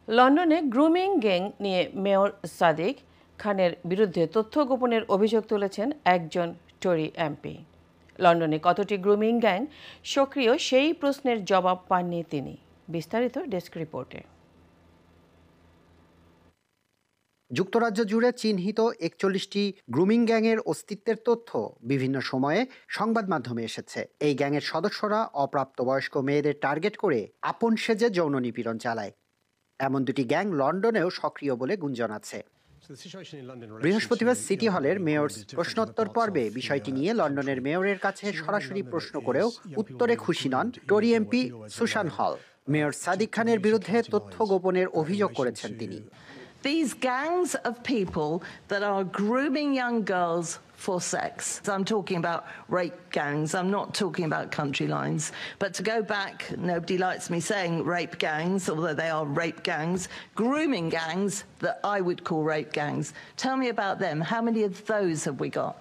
লন্ডনে grooming gang নিয়ে mayor Sadiq খানের বিরুদ্ধে তথ্য গোপনের অভিযোগ তুলেছেন একজন টরি এমপি। লন্ডনে কতটি গ্রুমিং গ্যাং সক্রিয় সেই প্রশ্নের জবাব পাননি তিনি। বিস্তারিত ডেস্ক রিপোর্টে। যুক্তরাজ্য জুড়ে চিহ্নিত ৪১টি গ্রুমিং গ্যাংয়ের অস্তিত্বের তথ্য বিভিন্ন সময়ে সংবাদ মাধ্যমে এসেছে। এই গ্যাংয়ের সদস্যরা অপ্রাপ্তবয়স্ক মেয়েদের টার্গেট করে আপন সেজে যৌন নিপীড়ন চালায়। এমন দুটি গ্যাং লন্ডনেও সক্রিয় বলে গুঞ্জন আছে। বৃহস্পতিবার সিটি হলের মেয়র্স প্রশ্নোত্তর পর্বে বিষয়টি নিয়ে লন্ডনের মেয়রের কাছে সরাসরি প্রশ্ন করেও উত্তরে খুশি নন টরি এমপি সুসান হল। মেয়র সাদিক খানের বিরুদ্ধে তথ্য গোপনের অভিযোগ করেছেন তিনি। These gangs of people that are grooming young girls for sex. I'm talking about rape gangs. I'm not talking about country lines. But to go back, nobody likes me saying rape gangs, although they are rape gangs. Grooming gangs that I would call rape gangs. Tell me about them. How many of those have we got?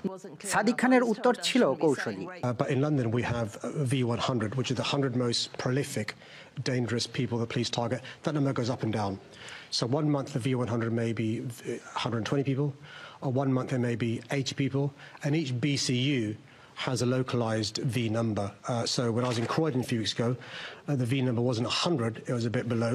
Sadiq খানের উত্তর ছিল কৌশলী। But in London we have V100, which is the 100 most prolific, dangerous people that police target. That number goes up and down. So one month the V100 may be 120 people, or one month there may be 80 people, and each BCU has a localized V number. So when I was in Croydon a few weeks ago, the V number wasn't 100, it was a bit below.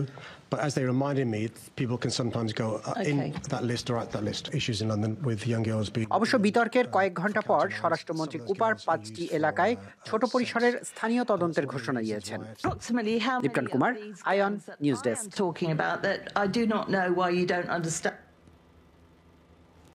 But as they reminded me, people can sometimes go in that list or out that list. Issues in London with young girls being... অবশ্য বিতর্কের কয়েক ঘন্টা পর স্বরাষ্ট্রমন্ত্রী Cooper 5টি এলাকায় ছোট পরিসরের স্থানীয় তদন্তের ঘোষণা দিয়েছেন। দীপকান কুমার, আয়ন নিউজ ডেস্ক।